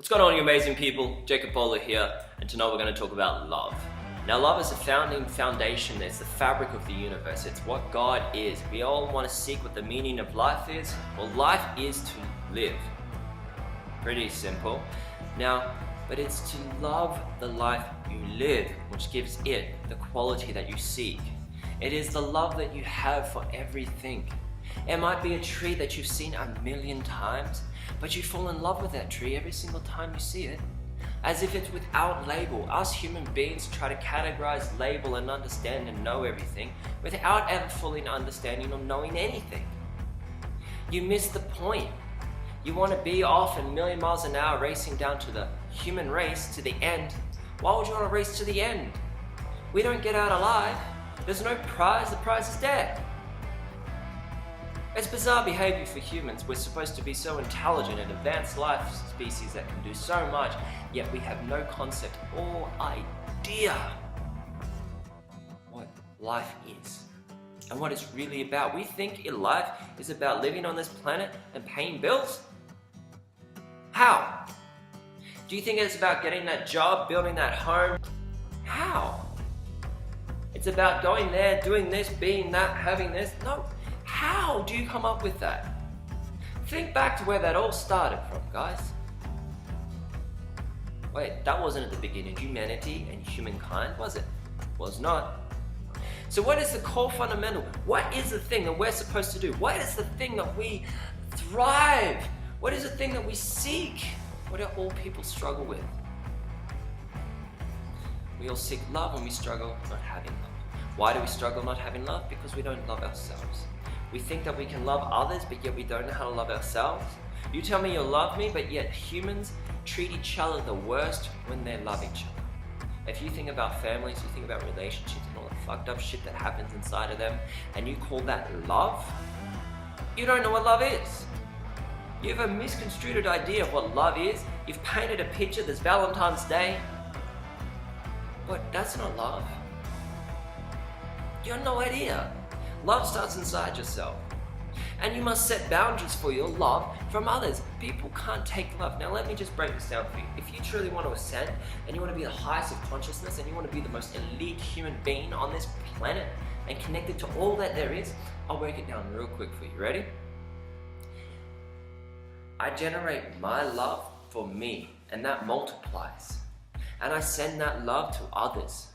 What's going on, you amazing people? Jacob Bowler here, and tonight we're going to talk about love. Now, love is a foundation, it's the fabric of the universe, it's what God is. We all want to seek what the meaning of life is. Well, life is to live. Pretty simple. Now, but it's to love the life you live, which gives it the quality that you seek. It is the love that you have for everything. It might be a tree that you've seen a million times, but you fall in love with that tree every single time you see it, as if it's without label. Us human beings try to categorize, label, and understand and know everything without ever fully understanding or knowing anything. You miss the point. You want to be off a million miles an hour racing down to the human race, to the end. Why would you want to race to the end? We don't get out alive. There's no prize, the prize is dead. It's bizarre behavior for humans. We're supposed to be so intelligent and advanced life species that can do so much, yet we have no concept or idea what life is and what it's really about. We think life is about living on this planet and paying bills. How? Do you think it's about getting that job, building that home? How? It's about going there, doing this, being that, having this? No. How do you come up with that? Think back to where that all started from, guys. Wait, that wasn't at the beginning. Humanity and humankind, was it? Was not. So what is the core fundamental? What is the thing that we're supposed to do? What is the thing that we thrive? What is the thing that we seek? What do all people struggle with? We all seek love and we struggle not having love. Why do we struggle not having love? Because we don't love ourselves. We think that we can love others, but yet we don't know how to love ourselves. You tell me you love me, but yet humans treat each other the worst when they love each other. If you think about families, you think about relationships and all the fucked up shit that happens inside of them, and you call that love, you don't know what love is. You have a misconstrued idea of what love is. You've painted a picture, there's Valentine's Day, but that's not love. You have no idea. Love starts inside yourself. And you must set boundaries for your love from others. People can't take love. Now let me just break this down for you. If you truly want to ascend and you want to be the highest of consciousness and you want to be the most elite human being on this planet and connected to all that there is, I'll break it down real quick for you. Ready? I generate my love for me, and that multiplies. And I send that love to others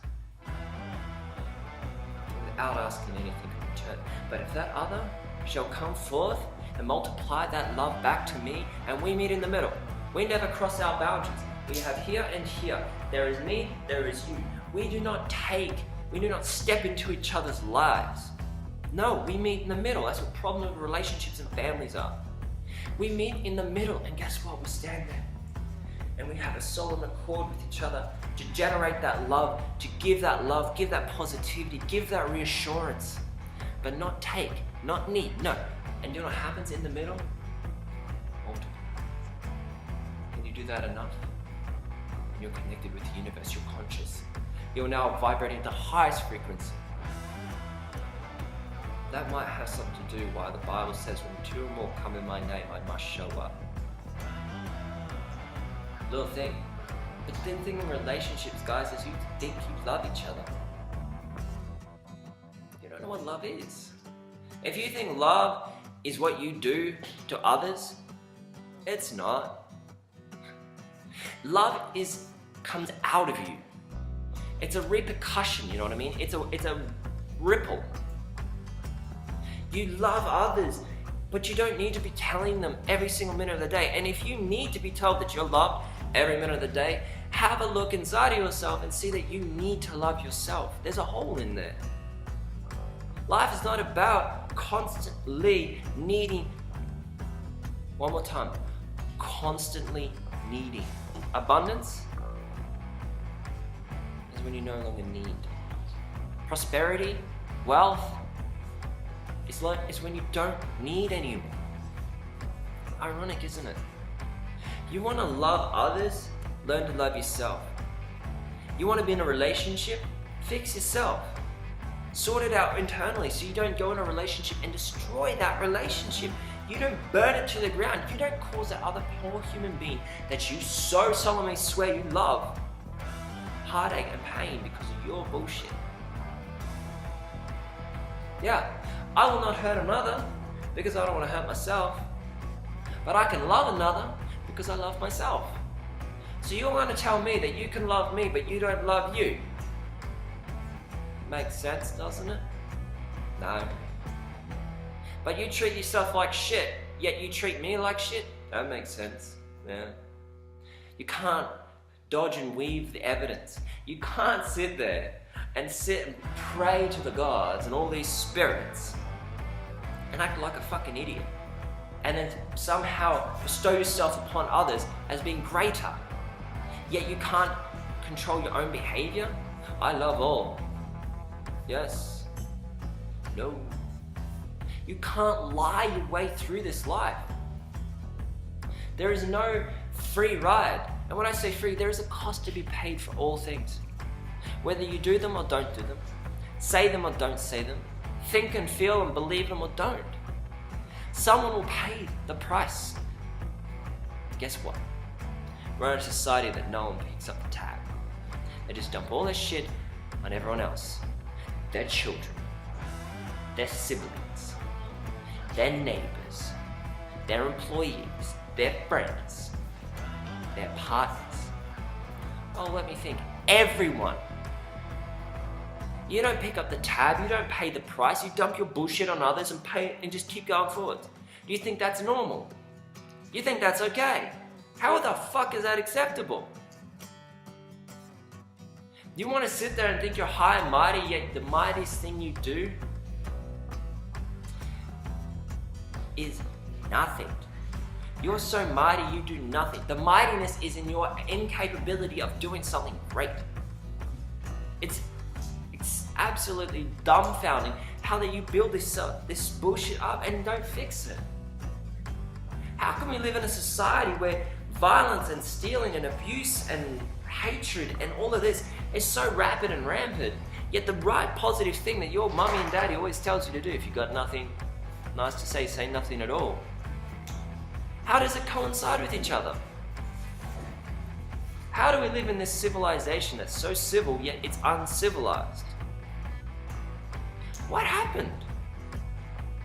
without asking anything in return. But if that other shall come forth and multiply that love back to me, and we meet in the middle. We never cross our boundaries. We have here and here. There is me, there is you. We do not step into each other's lives. No, we meet in the middle. That's what problem with relationships and families are. We meet in the middle, and guess what? We stand there. And we have a solemn accord with each other to generate that love, to give that love, give that positivity, give that reassurance. But not take, not need, no. And you know what happens in the middle? Multiply. Can you do that enough? When you're connected with the universe, you're conscious. You're now vibrating at the highest frequency. That might have something to do why the Bible says when two or more come in my name, I must show up. Little thing. But the thing in relationships, guys, is you think you love each other. You don't know what love is. If you think love is what you do to others, it's not. Love comes out of you. It's a repercussion, you know what I mean? It's a ripple. You love others, but you don't need to be telling them every single minute of the day. And if you need to be told that you're loved every minute of the day, have a look inside of yourself and see that you need to love yourself. There's a hole in there. Life is not about constantly needing. One more time. Constantly needing. Abundance is when you no longer need. Prosperity, wealth, it's when you don't need anymore. Ironic, isn't it? You want to love others, learn to love yourself. You want to be in a relationship, fix yourself. Sort it out internally so you don't go in a relationship and destroy that relationship. You don't burn it to the ground. You don't cause that other poor human being that you so solemnly swear you love heartache and pain because of your bullshit. Yeah, I will not hurt another because I don't want to hurt myself. But I can love another because I love myself. So you're going to tell me that you can love me but you don't love you? Makes sense, doesn't it? No. But you treat yourself like shit, yet you treat me like shit? That makes sense. Yeah. You can't dodge and weave the evidence. You can't sit there and sit and pray to the gods and all these spirits and act like a fucking idiot and then somehow bestow yourself upon others as being greater, yet you can't control your own behavior. I love all. Yes. No. You can't lie your way through this life. There is no free ride. And when I say free, there is a cost to be paid for all things. Whether you do them or don't do them, say them or don't say them, think and feel and believe them or don't, someone will pay the price. Guess what? We're in a society that no one picks up the tab. They just dump all their shit on everyone else. Their children, their siblings, their neighbors, their employees, their friends, their partners. Oh, let me think. Everyone. You don't pick up the tab, you don't pay the price, you dump your bullshit on others and pay and just keep going forward. Do you think that's normal? You think that's okay? How the fuck is that acceptable? You want to sit there and think you're high and mighty, yet the mightiest thing you do is nothing. You're so mighty, you do nothing. The mightiness is in your incapability of doing something great. It's absolutely dumbfounding how that you build this bullshit up and don't fix it. How can we live in a society where violence and stealing and abuse and hatred and all of this is so rapid and rampant, yet the right positive thing that your mummy and daddy always tells you to do, if you've got nothing nice to say nothing at all. How does it coincide with each other? How do we live in this civilization that's so civil yet it's uncivilized? What happened?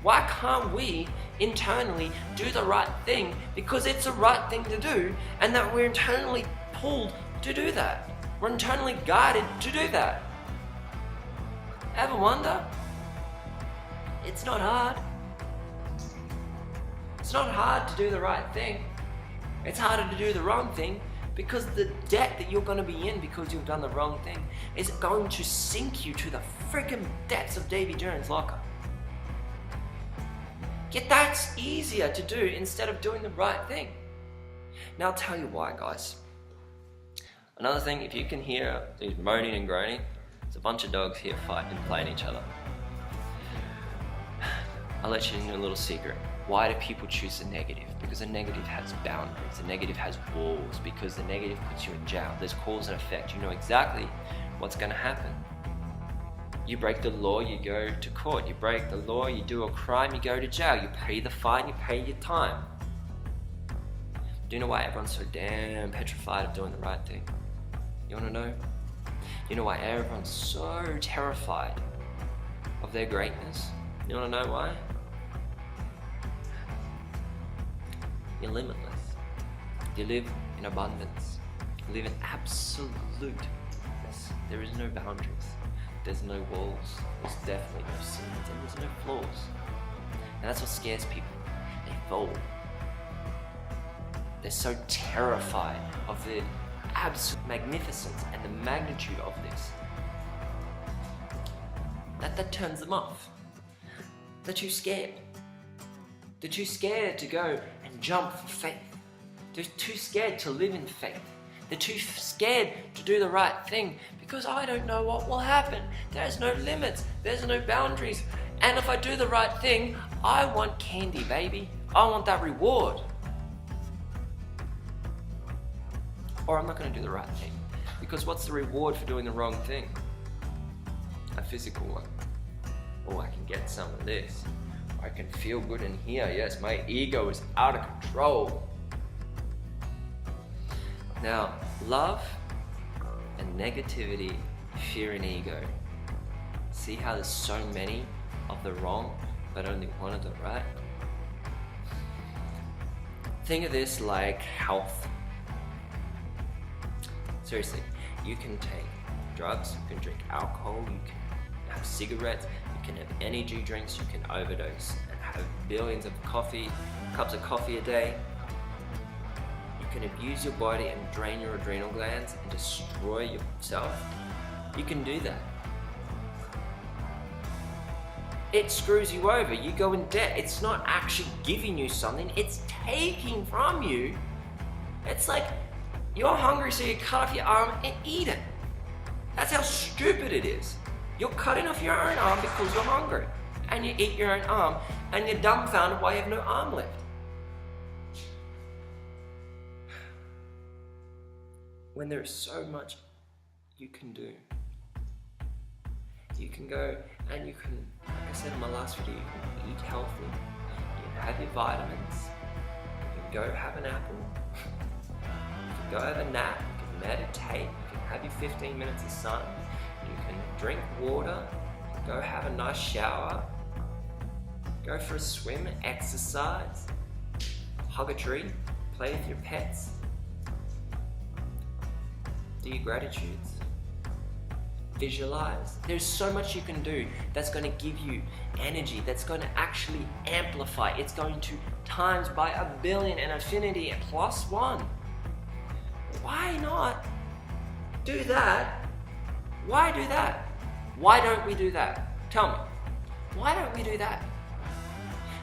Why can't we internally do the right thing because it's the right thing to do and that we're internally pulled to do that? We're internally guided to do that. Ever wonder? It's not hard. It's not hard to do the right thing. It's harder to do the wrong thing because the debt that you're going to be in because you've done the wrong thing is going to sink you to the freaking depths of Davy Jones' locker. Yet that's easier to do instead of doing the right thing. Now I'll tell you why, guys. Another thing, if you can hear these moaning and groaning, it's a bunch of dogs here fighting and playing each other. I'll let you in a little secret. Why do people choose the negative? Because the negative has boundaries, the negative has walls, because the negative puts you in jail. There's cause and effect. You know exactly what's going to happen. You break the law, you go to court. You break the law, you do a crime, you go to jail. You pay the fine, you pay your time. Do you know why everyone's so damn petrified of doing the right thing? You want to know? You know why everyone's so terrified of their greatness? You want to know why? You're limitless. You live in abundance. You live in absoluteness. There is no boundaries. There's no walls. There's definitely no sins, and there's no flaws. And that's what scares people. They fall. They're so terrified of the absolute magnificence and the magnitude of this that turns them off. They're too scared. They're too scared to go and jump for faith. They're too scared to live in faith. They're too scared to do the right thing because I don't know what will happen. There's no limits. There's no boundaries. And if I do the right thing, I want candy, baby. I want that reward. Or I'm not going to do the right thing. Because what's the reward for doing the wrong thing? A physical one. Oh, I can get some of this. I can feel good in here. Yes, my ego is out of control. Now, love and negativity, fear and ego. See how there's so many of the wrong, but only one of the right? Think of this like health. Seriously, you can take drugs, you can drink alcohol, you can have cigarettes, you can have energy drinks, you can overdose and have billions of cups of coffee a day. You can abuse your body and drain your adrenal glands and destroy yourself. You can do that. It screws you over. You go in debt. It's not actually giving you something, it's taking from you. It's like you're hungry, so you cut off your arm and eat it. That's how stupid it is. You're cutting off your own arm because you're hungry, and you eat your own arm, and you're dumbfounded why you have no arm left. When there is so much you can do. You can go and you can, like I said in my last video, you can eat healthy, you can have your vitamins, you can go have an apple, you can go have a nap, you can meditate, you can have your 15 minutes of sun, you can drink water, go have a nice shower, go for a swim, exercise, hug a tree, play with your pets, do your gratitudes. Visualize. There's so much you can do that's going to give you energy, that's going to actually amplify. It's going to times by 1,000,000,000 and infinity plus 1. Why not do that? Why do that? Why don't we do that? Tell me. Why don't we do that?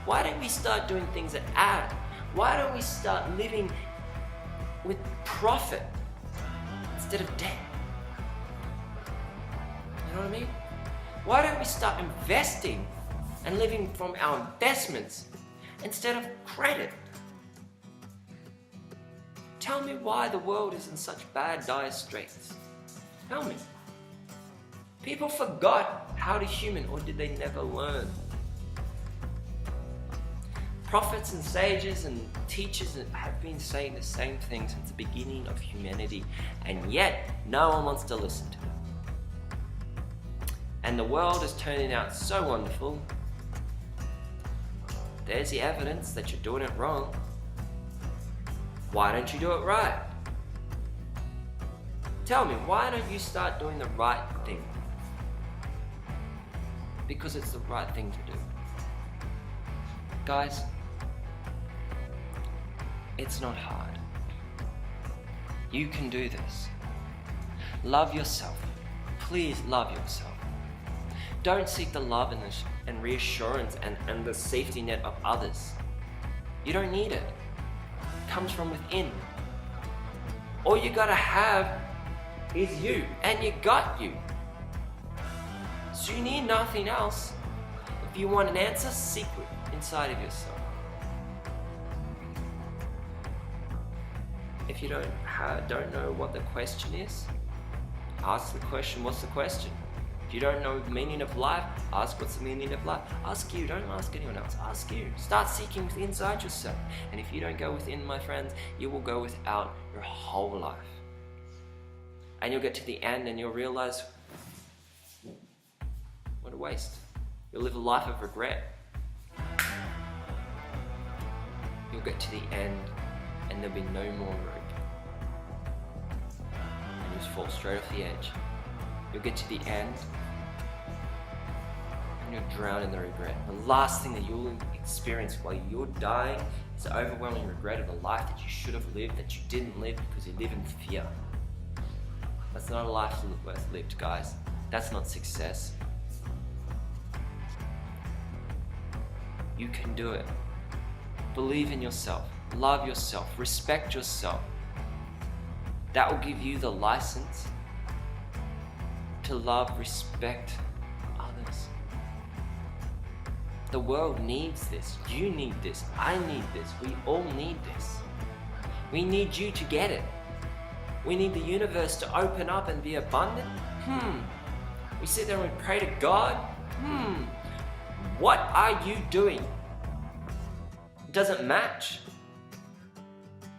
Why don't we start doing things that add? Why don't we start living with profit instead of debt? You know what I mean? Why don't we start investing and living from our investments instead of credit? Tell me why the world is in such bad, dire straits. Tell me. People forgot how to human, or did they never learn? Prophets and sages and teachers have been saying the same thing since the beginning of humanity, and yet no one wants to listen to it. And the world is turning out so wonderful. There's the evidence that you're doing it wrong. Why don't you do it right? Tell me, why don't you start doing the right thing? Because it's the right thing to do. Guys, it's not hard. You can do this. Love yourself. Please love yourself. Don't seek the love and reassurance and the safety net of others. You don't need it. It comes from within. All you gotta have is you, and you got you. So you need nothing else. If you want an answer, seek it inside of yourself. If you don't know what the question is, ask the question, what's the question? If you don't know the meaning of life, ask what's the meaning of life. Ask you, don't ask anyone else, ask you. Start seeking inside yourself. And if you don't go within, my friends, you will go without your whole life. And you'll get to the end and you'll realize, what a waste. You'll live a life of regret. You'll get to the end and there'll be no more rope. And you'll just fall straight off the edge. You'll get to the end and you'll drown in the regret. The last thing that you'll experience while you're dying is the overwhelming regret of a life that you should have lived, that you didn't live because you live in fear. That's not a life worth lived, guys. That's not success. You can do it. Believe in yourself. Love yourself. Respect yourself. That will give you the license to love, respect others. The world needs this. You need this. I need this. We all need this. We need you to get it. We need the universe to open up and be abundant. We sit there and we pray to God. what are you doing? It doesn't match.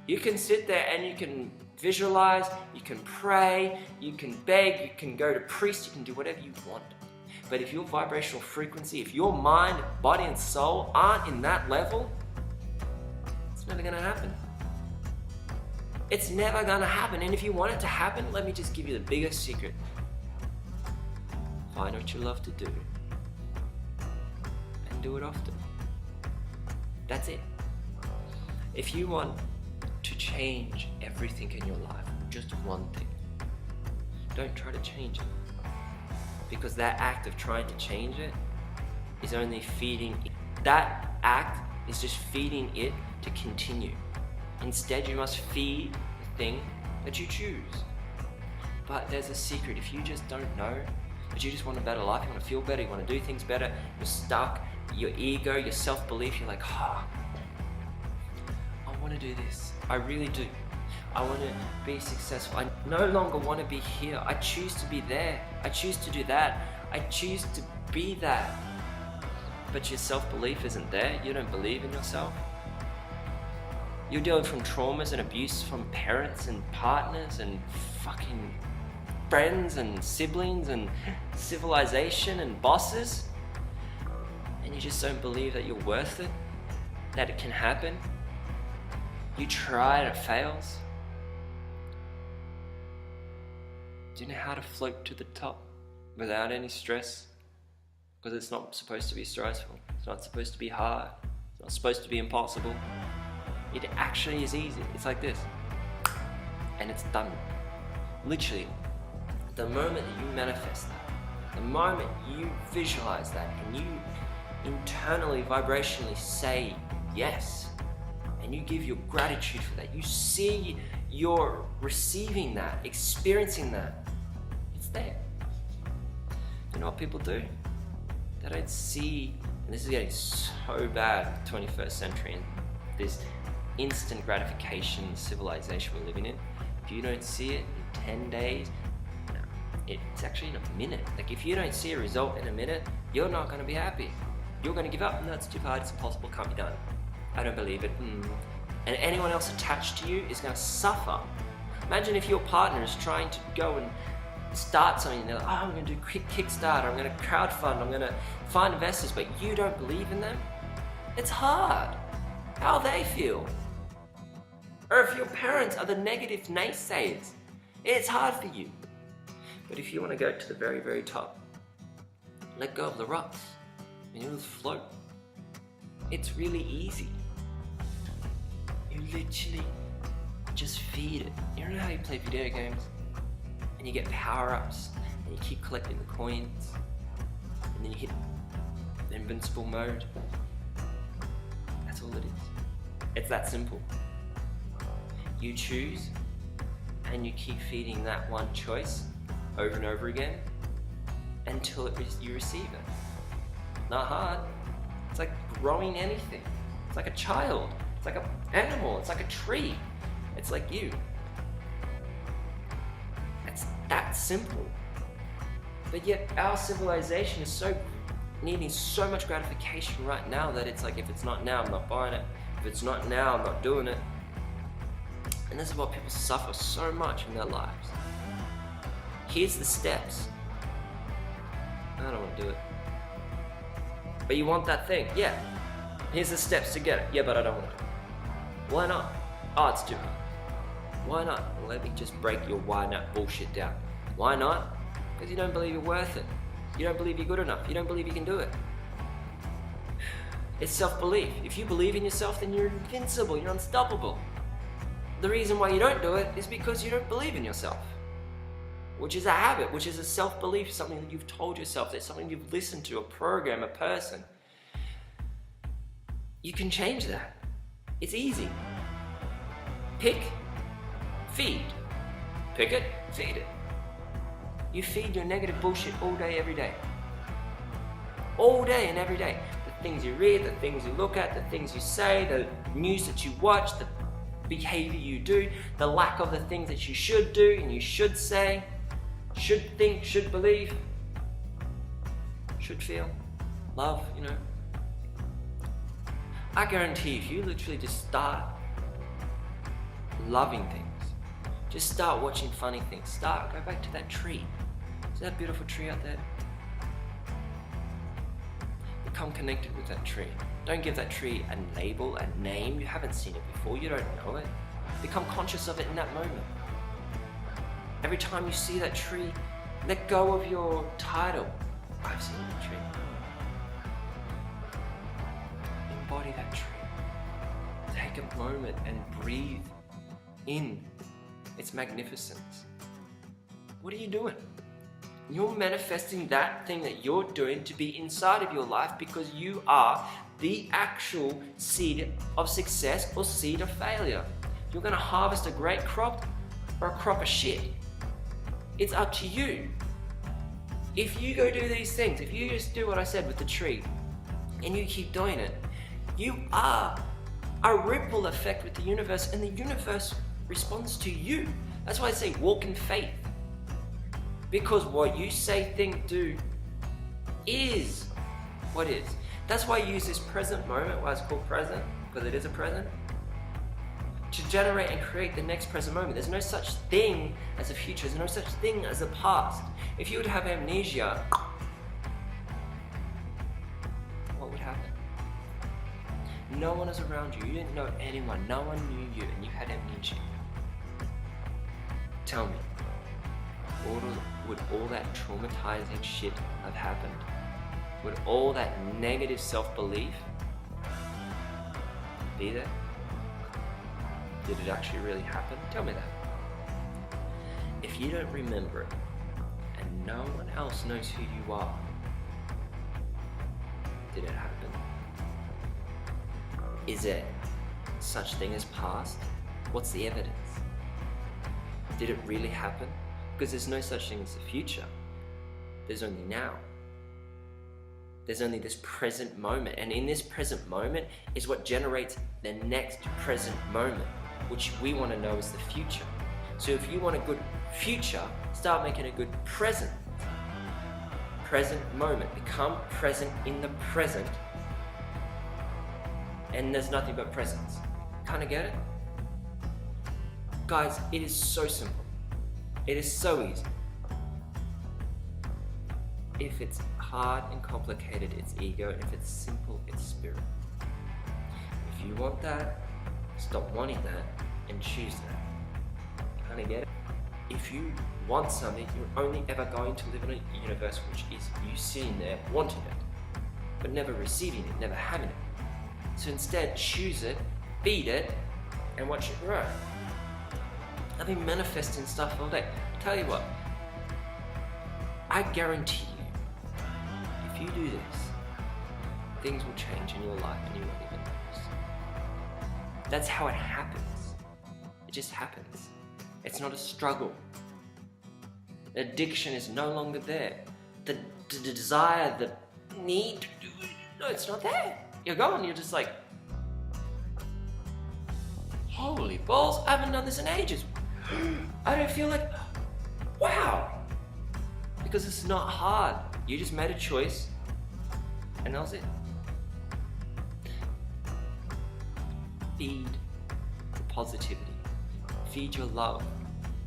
You can sit there and you can visualize, you can pray, you can beg, you can go to priest, you can do whatever you want. But if your vibrational frequency, if your mind, body and soul aren't in that level, it's never gonna happen. It's never gonna happen. And if you want it to happen, let me just give you the biggest secret. Find what you love to do and do it often. That's it. If you want to change everything in your life, just one thing, don't try to change it. Because that act of trying to change it is only feeding it. That act is just feeding it to continue. Instead, you must feed the thing that you choose. But there's a secret. If you just don't know, but you just want a better life, you want to feel better, you want to do things better, you're stuck, your ego, your self-belief, you're like, I want to do this. I really do. I want to be successful. I no longer want to be here. I choose to be there. I choose to do that. I choose to be that. But your self-belief isn't there. You don't believe in yourself. You're dealing from traumas and abuse from parents and partners and fucking friends and siblings and civilization and bosses. And you just don't believe that you're worth it, that it can happen. You try and it fails. Do you know how to float to the top without any stress? Because it's not supposed to be stressful. It's not supposed to be hard. It's not supposed to be impossible. It actually is easy. It's like this. And it's done. Literally, the moment that you manifest that, the moment you visualize that, and you internally, vibrationally say yes, and you give your gratitude for that, you see you're receiving that, experiencing that, it's there. You know what people do? They don't see, and this is getting so bad, 21st century, and this instant gratification civilization we're living in. If you don't see it in 10 days, no, it's actually in a minute. Like if you don't see a result in a minute, you're not going to be happy. You're going to give up, and that's too hard, it's impossible, can't be done. I don't believe it. And anyone else attached to you is going to suffer. Imagine if your partner is trying to go and start something, and they're like, I'm going to do quick Kickstarter, I'm going to crowdfund, I'm going to find investors, but you don't believe in them. It's hard. How they feel. Or if your parents are the negative naysayers, it's hard for you. But if you want to go to the very, very top, let go of the rocks and you'll float. It's really easy. You literally just feed it. You know how you play video games and you get power-ups and you keep collecting the coins and then you hit the invincible mode? That's all it is. It's that simple. You choose and you keep feeding that one choice over and over again until you receive it. Not hard. It's like growing anything. It's like a child. It's like an animal. It's like a tree. It's like you. It's that simple. But yet our civilization is so needing so much gratification right now that it's like, if it's not now, I'm not buying it. If it's not now, I'm not doing it. And this is why people suffer so much in their lives. Here's the steps. I don't want to do it. But you want that thing? Yeah. Here's the steps to get it. Yeah, but I don't want it. Why not? Oh, it's too hard. Why not? Well, let me just break your why not bullshit down. Why not? Because you don't believe you're worth it. You don't believe you're good enough. You don't believe you can do it. It's self-belief. If you believe in yourself, then you're invincible. You're unstoppable. The reason why you don't do it is because you don't believe in yourself. Which is a habit, which is a self-belief, something that you've told yourself, that's something you've listened to, a program, a person. You can change that. It's easy. Pick, feed. Pick it, feed it. You feed your negative bullshit all day, every day. All day and every day. The things you read, the things you look at, the things you say, the news that you watch, the behavior you do, the lack of the things that you should do and you should say, should think, should believe, should feel. love, I guarantee if you literally just start loving things, just start watching funny things, go back to that tree. See that beautiful tree out there? Become connected with that tree. Don't give that tree a label, a name. You haven't seen it before, you don't know it. Become conscious of it in that moment. Every time you see that tree, let go of your title. I've seen that tree. Embody that tree. Take a moment and breathe in its magnificence. What are you doing? You're manifesting that thing that you're doing to be inside of your life because you are the actual seed of success or seed of failure. You're going to harvest a great crop or a crop of shit. It's up to you. If you go do these things, if you just do what I said with the tree and you keep doing it, you are a ripple effect with the universe, and the universe responds to you. That's why I say walk in faith. Because what you say, think, do is what is. That's why I use this present moment, why it's called present, because it is a present, to generate and create the next present moment. There's no such thing as a future. There's no such thing as a past. If you would have amnesia, what would happen? No one is around you. You didn't know anyone. No one knew you, and you had amnesia. Tell me, would all that traumatizing shit have happened? Would all that negative self-belief be there? Did it actually really happen? Tell me that. If you don't remember it, and no one else knows who you are, did it happen? Is there such thing as past? What's the evidence? Did it really happen? Because there's no such thing as the future. There's only now. There's only this present moment. And in this present moment is what generates the next present moment, which we want to know is the future. So if you want a good future, start making a good present. Present moment. Become present in the present. And there's nothing but presence. Kind of get it? Guys, it is so simple. It is so easy. If it's hard and complicated, it's ego. If it's simple, it's spirit. If you want that, stop wanting that and choose that. Kind of get it? If you want something, you're only ever going to live in a universe which is you sitting there wanting it, but never receiving it, never having it. So instead, choose it, feed it, and watch it grow. I've been manifesting stuff all day. Tell you what, I guarantee you, if you do this, things will change in your life and you won't even notice. That's how it happens. It just happens. It's not a struggle. Addiction is no longer there. The desire, the need to do it, no, it's not there. You're going, you're just like, holy balls, I haven't done this in ages. I don't feel like, wow. Because it's not hard. You just made a choice, and that was it. Feed the positivity. Feed your love.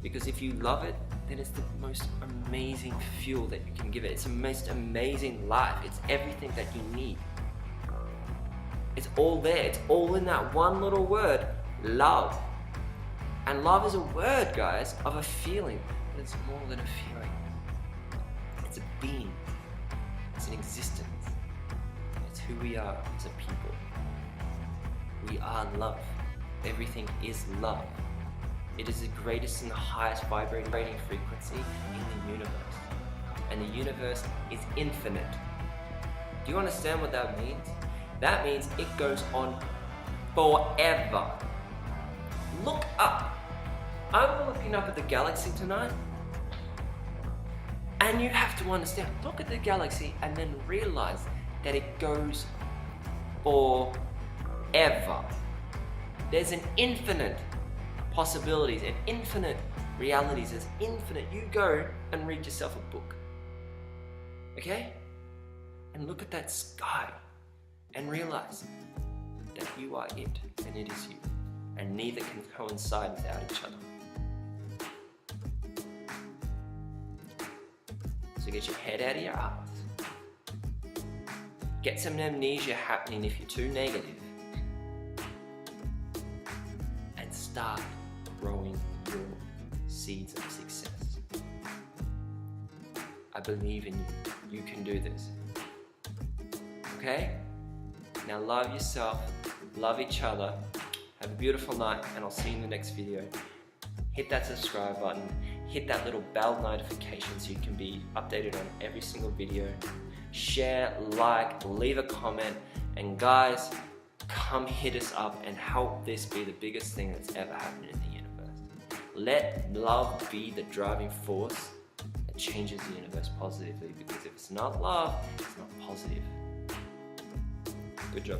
Because if you love it, then it's the most amazing fuel that you can give it. It's the most amazing life. It's everything that you need. It's all there. It's all in that one little word, love. And love is a word, guys, of a feeling. But it's more than a feeling. It's a being. It's an existence. It's who we are as a people. We are love. Everything is love. It is the greatest and the highest vibrating frequency in the universe. And the universe is infinite. Do you understand what that means? That means it goes on forever. Look up. I'm looking up at the galaxy tonight. And you have to understand, look at the galaxy and then realize that it goes forever. There's an infinite possibilities and infinite realities. There's infinite. You go and read yourself a book. Okay? and look at that sky and realize that you are it and it is you, and neither can coincide without each other. So get your head out of your ass. Get some amnesia happening if you're too negative. And start growing your seeds of success. I believe in you. You can do this. Okay? Now love yourself, love each other. Have a beautiful night, and I'll see you in the next video. Hit that subscribe button. Hit that little bell notification so you can be updated on every single video. Share, like, leave a comment, and guys, come hit us up and help this be the biggest thing that's ever happened in the universe. Let love be the driving force that changes the universe positively, because if it's not love, it's not positive. Good job.